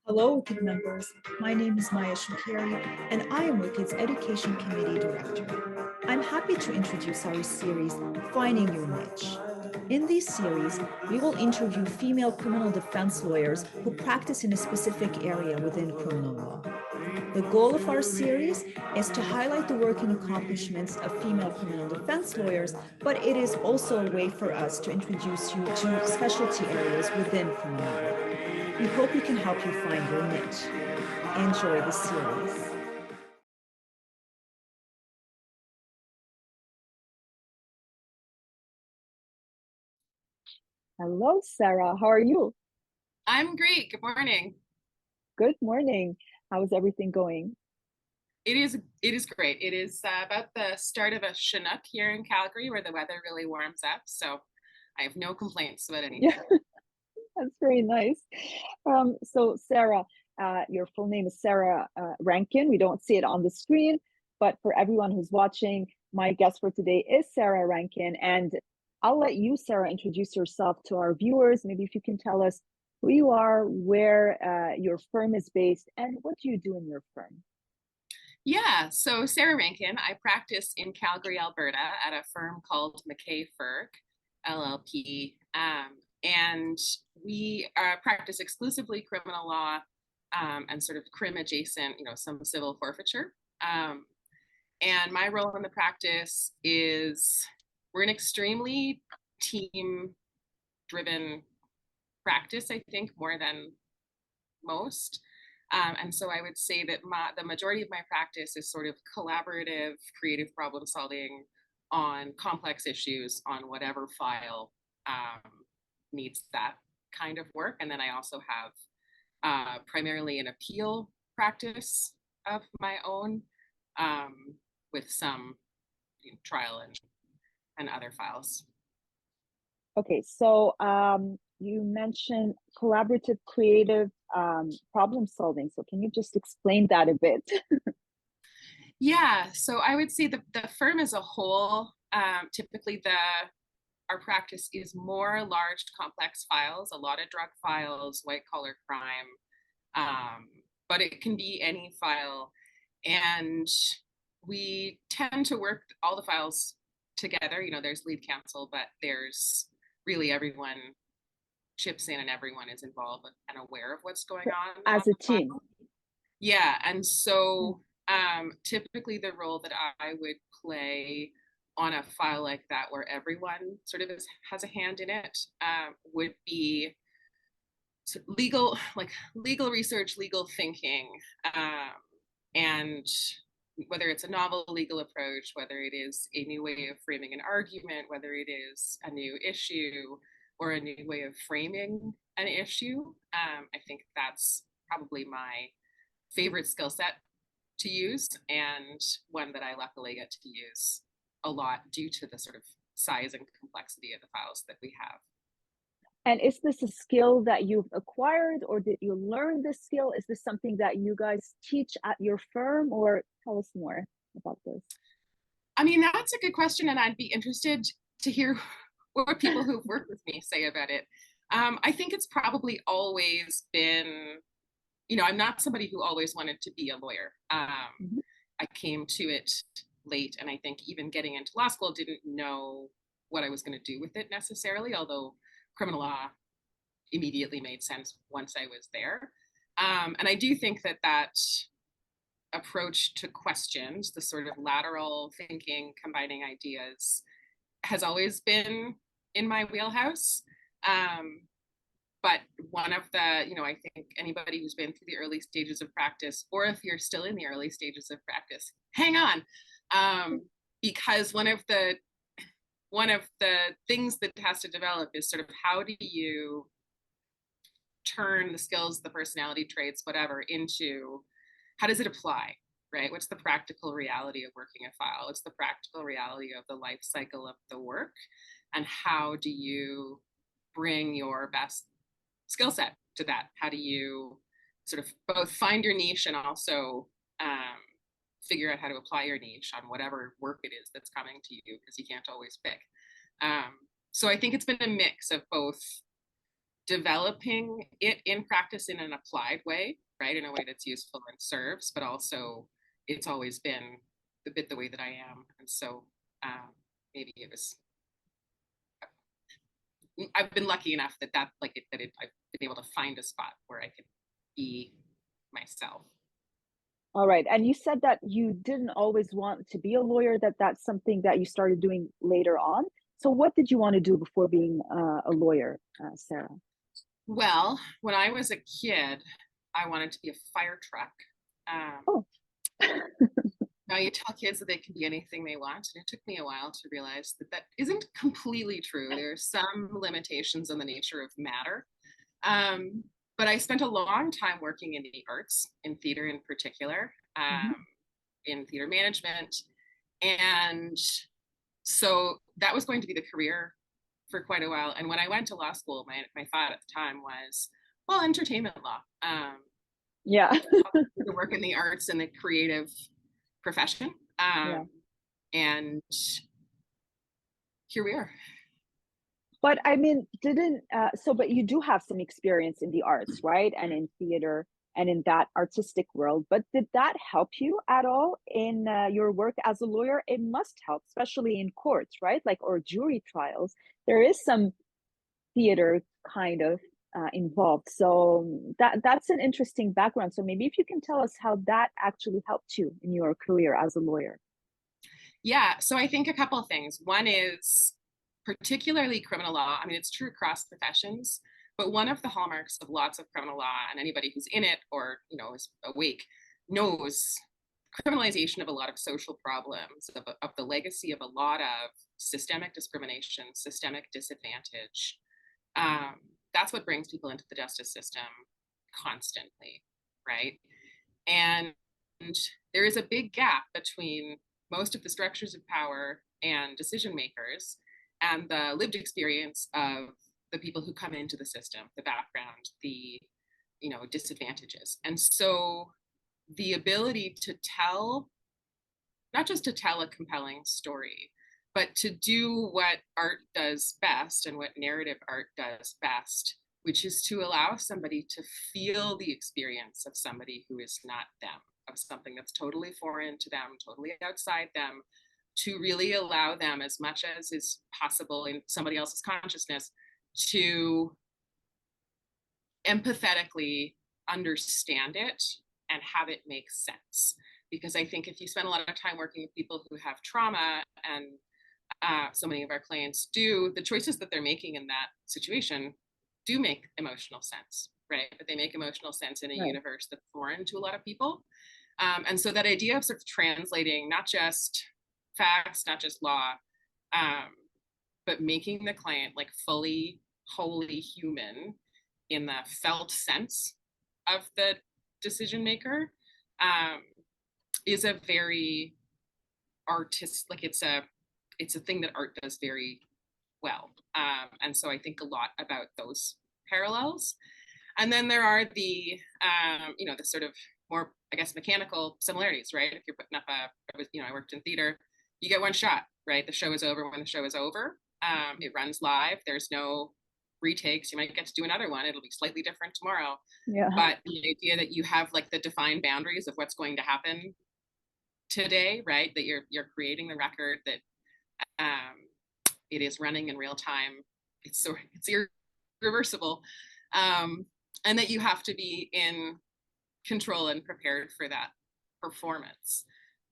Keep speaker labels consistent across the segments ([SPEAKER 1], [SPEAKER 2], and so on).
[SPEAKER 1] Hello, WiCCD members. My name is Maya Shukeri, and I am WiCCD's Education Committee Director. I'm happy to introduce our series, Finding Your Niche. In this series, we will interview female criminal defense lawyers who practice in a specific area within criminal law. The goal of our series is to highlight the work and accomplishments of female criminal defense lawyers, but it is also a way for us to introduce you to specialty areas within criminal law. We hope we can help you find your niche. Enjoy the series. Hello, Sarah. How are you?
[SPEAKER 2] I'm great. Good morning.
[SPEAKER 1] Good morning. How is everything going?
[SPEAKER 2] It is great. It is about the start of a Chinook here in Calgary where the weather really warms up. So I have no complaints about anything.
[SPEAKER 1] Yeah, that's very nice. So Sarah, your full name is Sarah Rankin. We don't see it on the screen, but for everyone who's watching, my guest for today is Sarah Rankin. And I'll let you, Sarah, introduce yourself to our viewers. Maybe if you can tell us who you are, where your firm is based, and what do you do in your firm?
[SPEAKER 2] Yeah, so Sarah Rankin, I practice in Calgary, Alberta at a firm called McKay Ferg LLP. And we practice exclusively criminal law and sort of crim adjacent, some civil forfeiture. And my role in the practice is we're an extremely team driven practice, I think, more than most. And so I would say that the majority of my practice is sort of collaborative, creative problem solving on complex issues on whatever file needs that kind of work. And then I also have primarily an appeal practice of my own with some trial and other files.
[SPEAKER 1] Okay, so you mentioned collaborative, creative problem solving. So can you just explain that a bit?
[SPEAKER 2] Yeah, so I would say the firm as a whole, typically our practice is more large, complex files, a lot of drug files, white collar crime, but it can be any file. And we tend to work all the files together. There's lead counsel, but there's really everyone chips in and everyone is involved and aware of what's going on
[SPEAKER 1] As a team.
[SPEAKER 2] Yeah, and so typically the role that I would play on a file like that where everyone sort of has a hand in it would be legal research, legal thinking, and whether it's a novel legal approach, whether it is a new way of framing an argument, whether it is a new issue or a new way of framing an issue. I think that's probably my favorite skill set to use, and one that I luckily get to use a lot due to the sort of size and complexity of the files that we have.
[SPEAKER 1] And is this a skill that you've acquired, or did you learn this skill? Is this something that you guys teach at your firm, or tell us more about this?
[SPEAKER 2] I mean, that's a good question, and I'd be interested to hear what people who've worked with me say about it. I think it's probably always been, I'm not somebody who always wanted to be a lawyer. I came to it late, and I think even getting into law school didn't know what I was going to do with it necessarily, although criminal law immediately made sense once I was there. And I do think that approach to questions, the sort of lateral thinking, combining ideas, has always been in my wheelhouse. But one of the, I think anybody who's been through the early stages of practice, or if you're still in the early stages of practice, hang on. Because one of the things that has to develop is sort of how do you turn the skills, the personality traits, whatever, into how does it apply, right? What's the practical reality of working a file? What's the practical reality of the life cycle of the work? And how do you bring your best skill set to that? How do you sort of both find your niche and also figure out how to apply your niche on whatever work it is that's coming to you, because you can't always pick. So I think it's been a mix of both developing it in practice in an applied way, right? In a way that's useful and serves, but also it's always been the way that I am. And so maybe it was, I've been lucky enough that I've been able to find a spot where I could be myself.
[SPEAKER 3] All right. And you said that you didn't always want to be a lawyer, that's something that you started doing later on. So what did you want to do before being a lawyer, Sarah?
[SPEAKER 2] Well, when I was a kid, I wanted to be a fire truck.
[SPEAKER 3] Oh.
[SPEAKER 2] Now you tell kids that they can be anything they want, and it took me a while to realize that that isn't completely true. There are some limitations on the nature of matter. But I spent a long time working in the arts, in theater in particular, in theater management. And so that was going to be the career for quite a while. And when I went to law school, my thought at the time was, well, entertainment law. To work in the arts and the creative profession. And here we are.
[SPEAKER 3] But I mean, but you do have some experience in the arts, right? And in theater and in that artistic world. But did that help you at all in your work as a lawyer? It must help, especially in courts, right? Like, or jury trials. There is some theater kind of involved. So that's an interesting background. So maybe if you can tell us how that actually helped you in your career as a lawyer.
[SPEAKER 2] Yeah, so I think a couple of things. One is particularly criminal law. I mean, it's true across professions, but one of the hallmarks of lots of criminal law, and anybody who's in it or is awake knows, criminalization of a lot of social problems, of the legacy of a lot of systemic discrimination, systemic disadvantage. That's what brings people into the justice system constantly, right? And there is a big gap between most of the structures of power and decision makers and the lived experience of the people who come into the system, the background, the disadvantages. And so the ability to tell, not just to tell a compelling story, but to do what art does best and what narrative art does best, which is to allow somebody to feel the experience of somebody who is not them, of something that's totally foreign to them, totally outside them, to really allow them, as much as is possible in somebody else's consciousness, to empathetically understand it and have it make sense. Because I think if you spend a lot of time working with people who have trauma, and so many of our clients do, the choices that they're making in that situation do make emotional sense, right? But they make emotional sense in a universe that's foreign to a lot of people. And so that idea of sort of translating not just facts, not just law, but making the client like fully, wholly human in the felt sense of the decision maker, is a very it's a thing that art does very well. And so I think a lot about those parallels. And then there are the sort of more, I guess, mechanical similarities, right? If you're putting up I worked in theater, you get one shot, right? The show is over when the show is over. It runs live. There's no retakes. You might get to do another one. It'll be slightly different tomorrow.
[SPEAKER 3] Yeah.
[SPEAKER 2] But the idea that you have like the defined boundaries of what's going to happen today, right? That you're creating the record, that it is running in real time. It's irreversible. And that you have to be in control and prepared for that performance.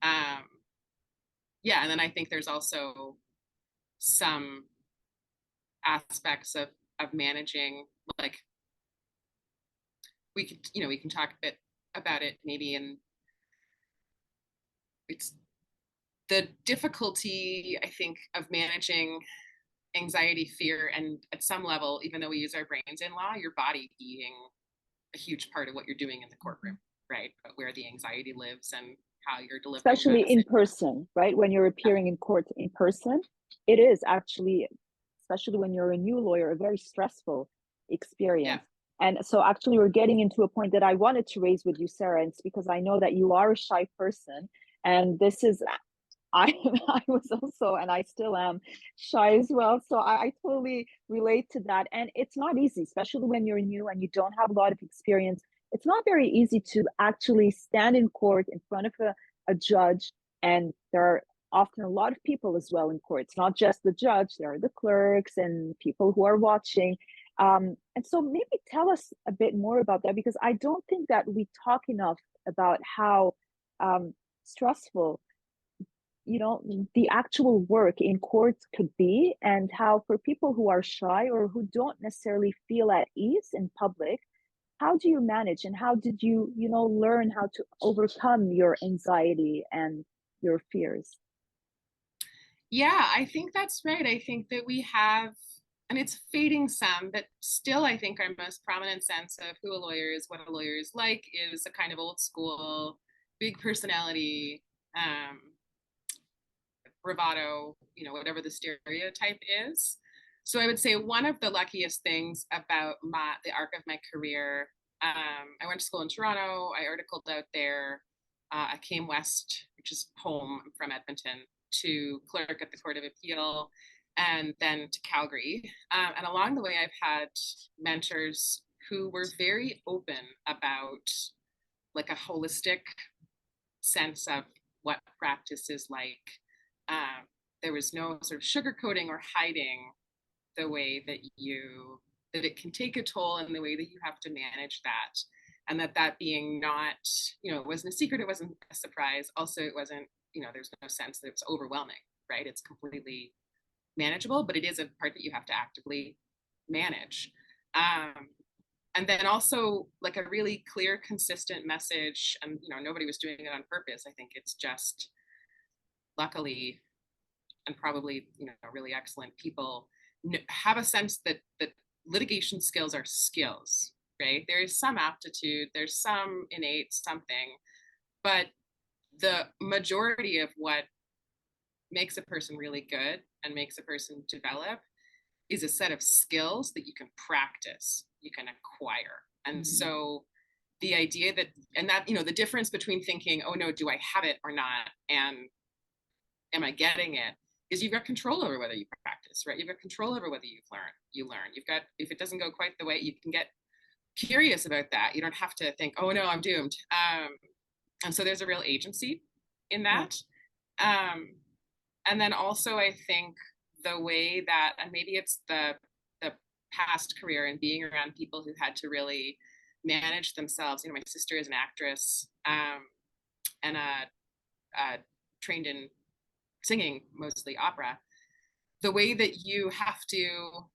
[SPEAKER 2] And then I think there's also some aspects of managing, like we can talk a bit about it maybe, and it's the difficulty, I think, of managing anxiety, fear, and at some level, even though we use our brains in law, your body being a huge part of what you're doing in the courtroom, right? But where the anxiety lives and how you're delivering.
[SPEAKER 3] Especially in person, right? When you're appearing in court in person, it is actually, especially when you're a new lawyer, a very stressful experience. Yeah. And so actually we're getting into a point that I wanted to raise with you, Sarah, and it's because I know that you are a shy person. And this is, I was also, and I still am, shy as well. So I totally relate to that. And it's not easy, especially when you're new and you don't have a lot of experience. It's not very easy to actually stand in court in front of a judge. And there are often a lot of people as well in court. It's not just the judge, there are the clerks and people who are watching. And so maybe tell us a bit more about that, because I don't think that we talk enough about how stressful, the actual work in courts could be, and how for people who are shy or who don't necessarily feel at ease in public, how do you manage, and how did you, learn how to overcome your anxiety and your fears?
[SPEAKER 2] Yeah, I think that's right. I think that we have, and it's fading some, but still, I think our most prominent sense of who a lawyer is, what a lawyer is like, is a kind of old school, big personality, um, bravado, whatever the stereotype is. So I would say one of the luckiest things about the arc of my career, I went to school in Toronto, I articled out there, I came west, which is home from Edmonton, to clerk at the Court of Appeal, and then to Calgary. And along the way, I've had mentors who were very open about like a holistic sense of what practice is like. There was no sort of sugarcoating or hiding the way that it can take a toll, and the way that you have to manage that, and that being not, it wasn't a secret, it wasn't a surprise. Also, it wasn't, there's no sense that it's overwhelming, right? It's completely manageable, but it is a part that you have to actively manage. And then also like a really clear, consistent message, and nobody was doing it on purpose. I think it's just luckily, and probably really excellent people have a sense that litigation skills are skills, right? There is some aptitude, there's some innate something, but the majority of what makes a person really good and makes a person develop is a set of skills that you can practice, you can acquire. And so the idea that, and that, the difference between thinking, oh no, do I have it or not? And am I getting it? Is you've got control over whether you practice, right? You've got control over whether you learn. You've got, if it doesn't go quite the way, you can get curious about that. You don't have to think, oh no, I'm doomed. And so there's a real agency in that. And then also I think the way that, and maybe it's the past career and being around people who had to really manage themselves. My sister is an actress, and trained in singing, mostly opera. The way that you have to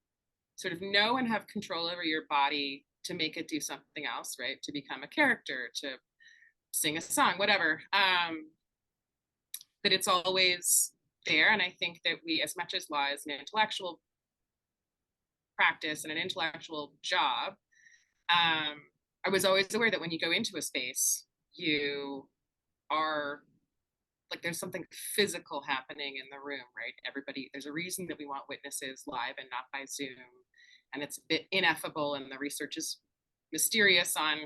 [SPEAKER 2] sort of know and have control over your body to make it do something else, right? To become a character, to sing a song, whatever. That it's always there. And I think that we, as much as law is an intellectual practice and an intellectual job, I was always aware that when you go into a space, you are like, there's something physical happening in the room, right? Everybody, there's a reason that we want witnesses live and not by Zoom. And it's a bit ineffable, and the research is mysterious on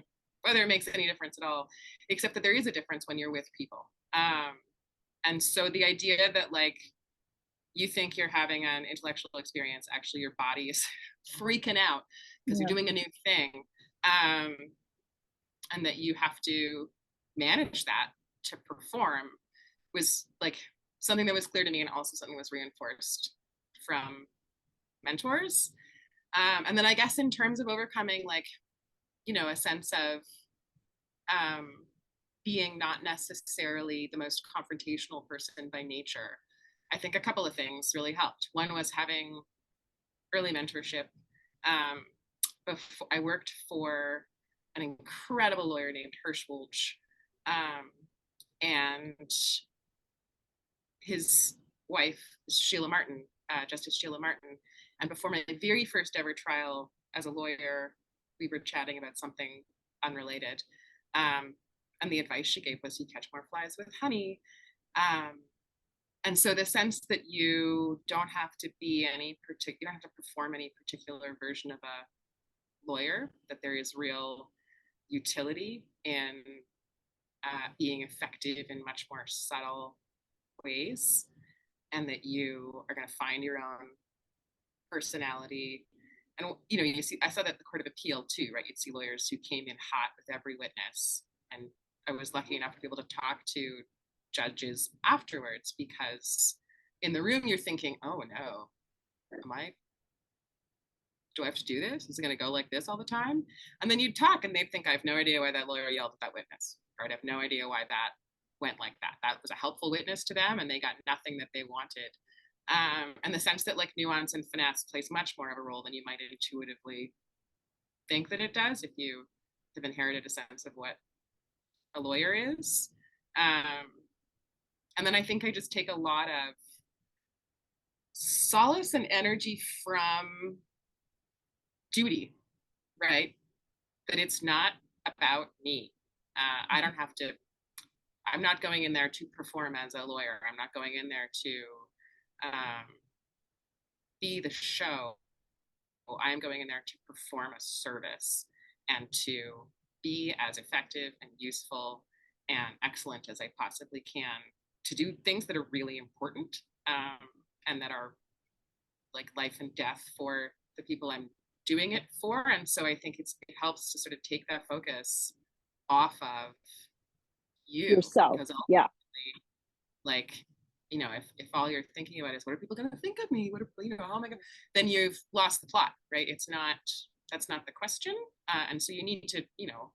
[SPEAKER 2] whether it makes any difference at all, except that there is a difference when you're with people. And so the idea that like, you think you're having an intellectual experience, actually your body is freaking out because you're doing a new thing. And that you have to manage that to perform was like something that was clear to me, and also something that was reinforced from mentors. And then I guess in terms of overcoming like, a sense of being not necessarily the most confrontational person by nature, I think a couple of things really helped. One was having early mentorship. Before, I worked for an incredible lawyer named Hirschwolch, and his wife, Sheila Martin, Justice Sheila Martin. And before my very first ever trial as a lawyer, we were chatting about something unrelated. And the advice she gave was, you catch more flies with honey. And so the sense that you don't have to be you don't have to perform any particular version of a lawyer, that there is real utility in being effective in much more subtle ways, and that you are going to find your own personality. And, you know, you see, I saw that at the Court of Appeal too, right? You'd see lawyers who came in hot with every witness. And I was lucky enough to be able to talk to judges afterwards, because in the room you're thinking, oh no, do I have to do this? Is it going to go like this all the time? And then you'd talk and they'd think, I have no idea why that lawyer yelled at that witness, or I have no idea why that went like that. That was a helpful witness to them and they got nothing that they wanted. And the sense that like nuance and finesse plays much more of a role than you might intuitively think that it does if you have inherited a sense of what a lawyer is. And then I think I just take a lot of solace and energy from duty, right? That it's not about me. I don't have to, I'm not going in there to perform as a lawyer. I'm not going in there to be the show. I'm going in there to perform a service and to be as effective and useful and excellent as I possibly can, to do things that are really important and that are like life and death for the people I'm doing it for. And so I think it helps to sort of take that focus off of
[SPEAKER 3] yourself. Yeah.
[SPEAKER 2] Like, you know, if all you're thinking about is what are people going to think of me? What are, you know, how am I going to, then you've lost the plot, right? It's not, that's not the question. And so you need to, you know,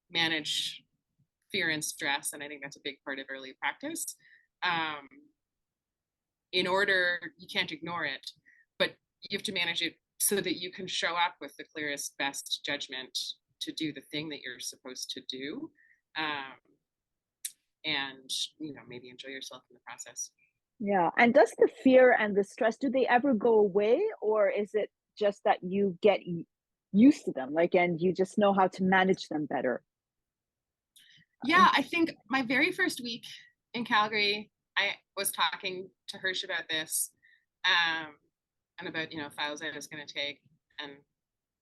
[SPEAKER 2] manage fear and stress. And I think that's a big part of early practice. In order, you can't ignore it, but you have to manage it so that you can show up with the clearest, best judgment to do the thing that you're supposed to do. And, you know, maybe enjoy yourself in the process.
[SPEAKER 3] Yeah. And does the fear and the stress, do they ever go away, or is it just that you get used to them, like, and you just know how to manage them better?
[SPEAKER 2] Yeah, I think my very first week in Calgary, I was talking to Hirsch about this and about, you know, files I was going to take and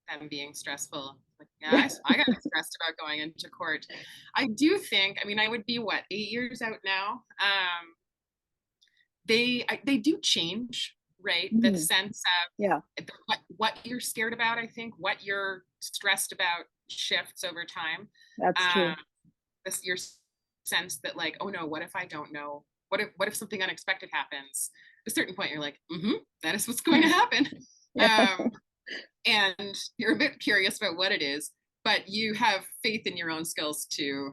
[SPEAKER 2] them being stressful. Like, yeah, I got stressed about going into court. I do think, I mean, I would be 8 years out now. They do change, right? Mm-hmm. The sense of what you're scared about, I think, what you're stressed about shifts over time.
[SPEAKER 3] That's true.
[SPEAKER 2] Your sense that like, oh no, what if I don't know? What if something unexpected happens? At a certain point, you're like, that is what's going to happen. And you're a bit curious about what it is, but you have faith in your own skills to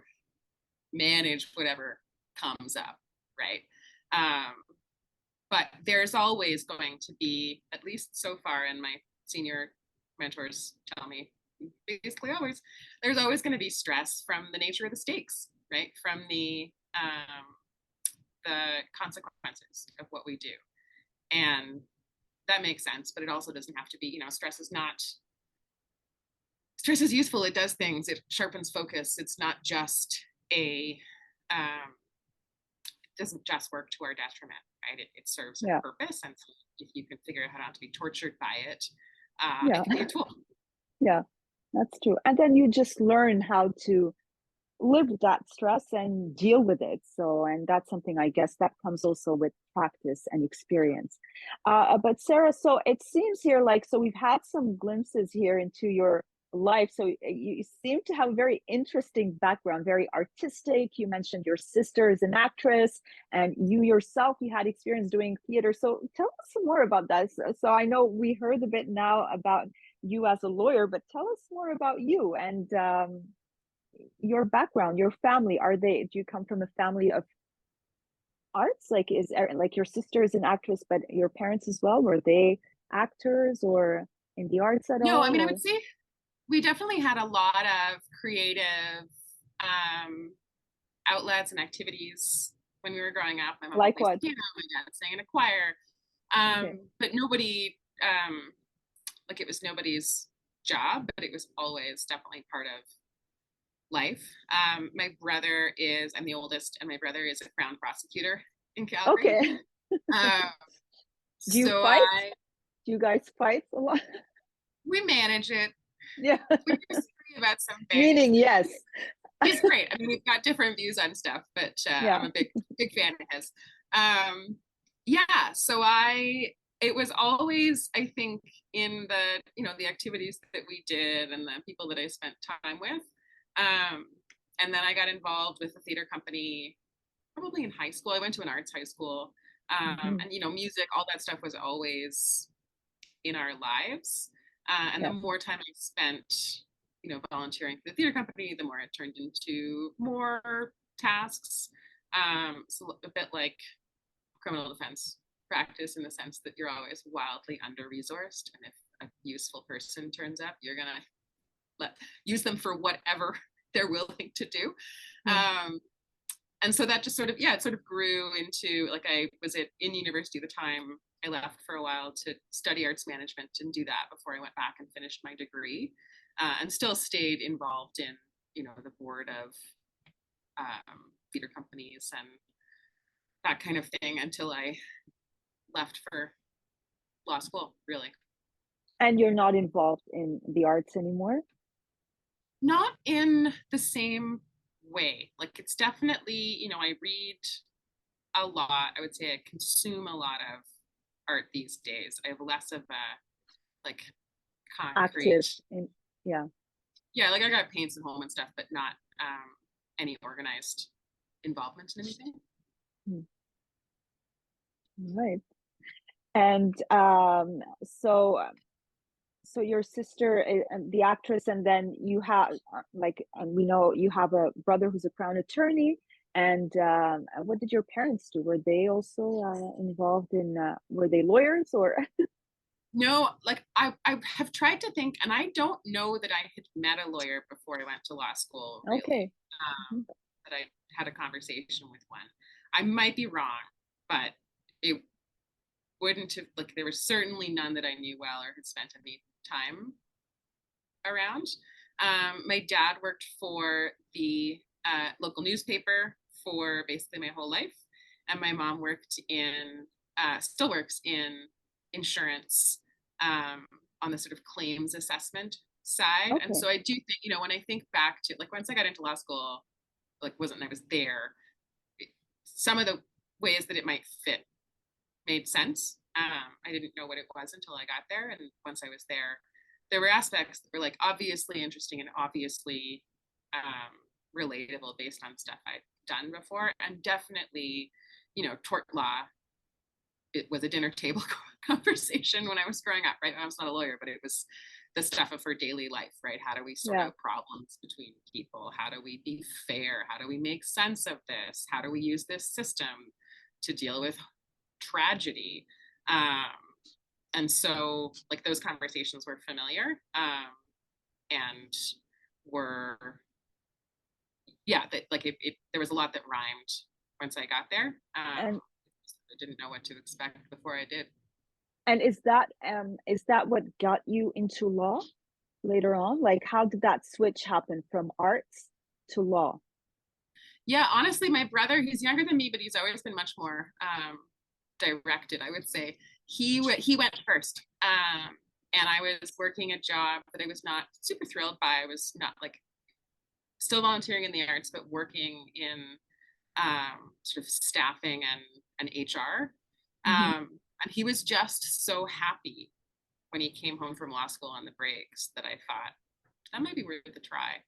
[SPEAKER 2] manage whatever comes up, right? But there's always going to be, at least so far, and my senior mentors tell me, basically always, there's always going to be stress from the nature of the stakes, right? From the consequences of what we do. And that makes sense, but it also doesn't have to be, you know, stress is useful. It does things, it sharpens focus. It's not just it doesn't just work to our detriment, right? It serves a purpose. And so if you can figure out how not to be tortured by it, it can be a tool.
[SPEAKER 3] Yeah, that's true. And then you just learn how to live with that stress and deal with it. So, and that's something, I guess, that comes also with practice and experience. But Sarah, so it seems here like, so we've had some glimpses here into your life. So you seem to have a very interesting background, very artistic. You mentioned your sister is an actress, and you yourself, you had experience doing theater. So tell us some more about that. So I know we heard a bit now about you as a lawyer, but tell us more about you and your background, your family. Do you come from a family of arts? Like, like your sister is an actress, but your parents as well, were they actors or in the arts at all?
[SPEAKER 2] No, I mean, I would say we definitely had a lot of creative outlets and activities when we were growing up. My mom
[SPEAKER 3] like
[SPEAKER 2] plays
[SPEAKER 3] what?
[SPEAKER 2] piano, my dad sang in a choir. But nobody, like it was nobody's job, but it was always definitely part of life. My brother I'm the oldest, and my brother is a crown prosecutor in Calgary.
[SPEAKER 3] Okay. Do you
[SPEAKER 2] so
[SPEAKER 3] fight? Do you guys fight a lot?
[SPEAKER 2] We manage it.
[SPEAKER 3] Yeah.
[SPEAKER 2] We disagree about some things.
[SPEAKER 3] Meaning, yes.
[SPEAKER 2] He's great. I mean, we've got different views on stuff, but I'm a big fan of his. Yeah, so it was always, I think, in the, the activities that we did and the people that I spent time with. And then I got involved with a theater company probably in high school. I went to an arts high school. And, music, all that stuff was always in our lives. And the more time I spent, volunteering for the theater company, the more it turned into more tasks. So a bit like criminal defense practice, in the sense that you're always wildly under-resourced, and if a useful person turns up, you're gonna use them for whatever they're willing to do. And so that just sort of, it sort of grew into, like, I was in university at the time. I left for a while to study arts management and do that before I went back and finished my degree, and still stayed involved in, the board of theater companies and that kind of thing until I left for law school, really.
[SPEAKER 3] And you're not involved in the arts anymore?
[SPEAKER 2] Not in the same way. Like, it's definitely, I read a lot. I would say I consume a lot of art these days. I have less of a, like, concrete. Yeah, like I got paints at home and stuff, but not any organized involvement in anything.
[SPEAKER 3] Right. And so your sister, the actress, and then you have, and we know you have a brother who's a Crown attorney. And what did your parents do? Were they also involved in? Were they lawyers or?
[SPEAKER 2] No, like I have tried to think, and I don't know that I had met a lawyer before I went to law school. Really.
[SPEAKER 3] Okay.
[SPEAKER 2] That I had a conversation with one. I might be wrong, but it wouldn't have, like, there was certainly none that I knew well or had spent any time around. My dad worked for the local newspaper for basically my whole life, and my mom worked still works in insurance on the sort of claims assessment side. Okay. And so I do think, when I think back to, like, once I got into law school, like, I was there, some of the ways that it might fit made sense. I didn't know what it was until I got there. And once I was there were aspects that were, like, obviously interesting and obviously relatable based on stuff I'd done before. And definitely, tort law, it was a dinner table conversation when I was growing up, right? I was not a lawyer, but it was the stuff of her daily life, right? How do we sort out problems between people? How do we be fair? How do we make sense of this? How do we use this system to deal with tragedy? And so, like, those conversations were familiar, and were, there was a lot that rhymed once I got there. And I didn't know what to expect before I did.
[SPEAKER 3] And is that what got you into law later on? Like, how did that switch happen from arts to law?
[SPEAKER 2] Yeah, honestly, my brother, he's younger than me, but he's always been much more directed, I would say. He went first, and I was working a job that I was not super thrilled by. I was not, like, still volunteering in the arts, but working in sort of staffing and HR. And he was just so happy when he came home from law school on the breaks that I thought that might be worth a try.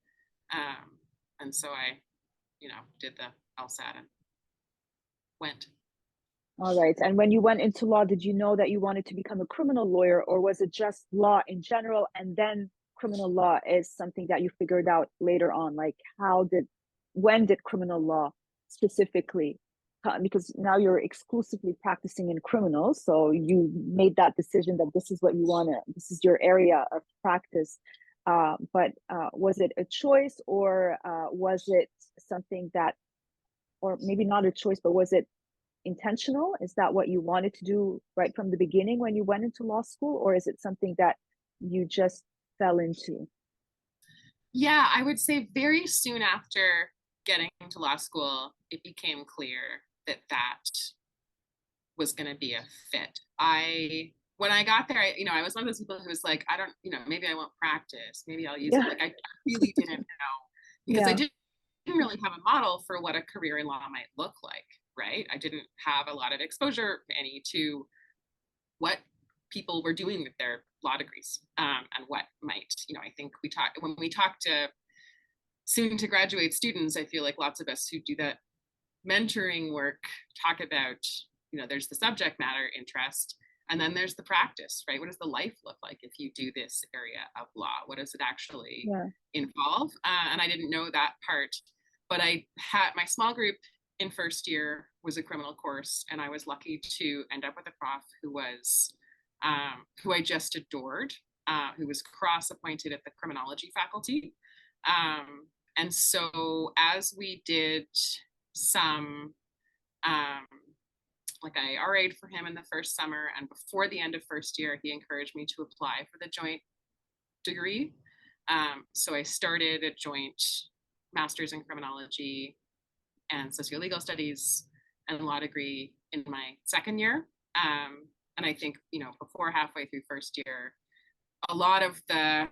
[SPEAKER 2] And so I, did the LSAT and went.
[SPEAKER 3] All right. And when you went into law, did you know that you wanted to become a criminal lawyer, or was it just law in general, and then criminal law is something that you figured out later on? Like, when did criminal law specifically, because now you're exclusively practicing in criminal, so you made that decision that this is what you want to, this is your area of practice. But was it a choice, or was it something that, or maybe not a choice, but was it intentional? Is that what you wanted to do right from the beginning when you went into law school, or is it something that you just fell into?
[SPEAKER 2] Yeah, I would say very soon after getting into law school, it became clear that was going to be a fit. When I got there, I was one of those people who was like, I don't, maybe I won't practice, maybe I'll use it. Like, I really didn't know, because I didn't really have a model for what a career in law might look like. right? I didn't have a lot of exposure, any, to what people were doing with their law degrees, and what might, I think when we talk to soon to graduate students, I feel like lots of us who do that mentoring work talk about, there's the subject matter interest, and then there's the practice, right? What does the life look like if you do this area of law? What does it actually involve? And I didn't know that part, but I had my small group in first year was a criminal course, and I was lucky to end up with a prof who was, who I just adored, who was cross-appointed at the criminology faculty. And so as we did some, like I RA'd for him in the first summer, and before the end of first year, he encouraged me to apply for the joint degree. So I started a joint master's in criminology and sociolegal studies and law degree in my second year. And I think, before halfway through first year, a lot of the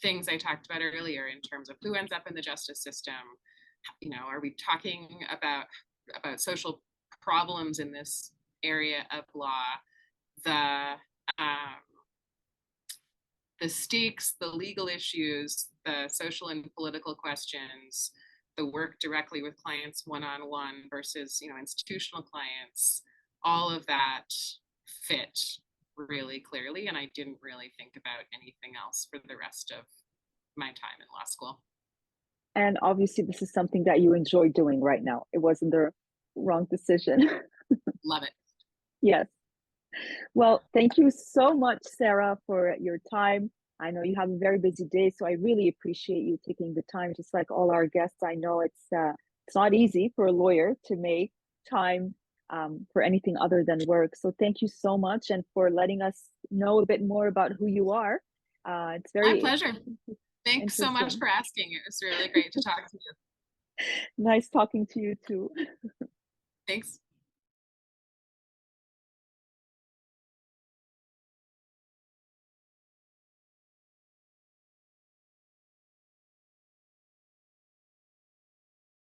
[SPEAKER 2] things I talked about earlier in terms of who ends up in the justice system, are we talking about social problems in this area of law, the stakes, the legal issues, the social and political questions, the work directly with clients one-on-one versus, institutional clients, all of that fit really clearly. And I didn't really think about anything else for the rest of my time in law school.
[SPEAKER 3] And obviously this is something that you enjoy doing right now. It wasn't the wrong decision.
[SPEAKER 2] Love it.
[SPEAKER 3] Yes. Well, thank you so much, Sarah, for your time. I know you have a very busy day, so I really appreciate you taking the time. Just like all our guests, I know it's not easy for a lawyer to make time for anything other than work. So thank you so much, and for letting us know a bit more about who you are. It's very
[SPEAKER 2] my pleasure. Thanks so much for asking. It was really great to talk to you.
[SPEAKER 3] Nice talking to you too.
[SPEAKER 2] Thanks.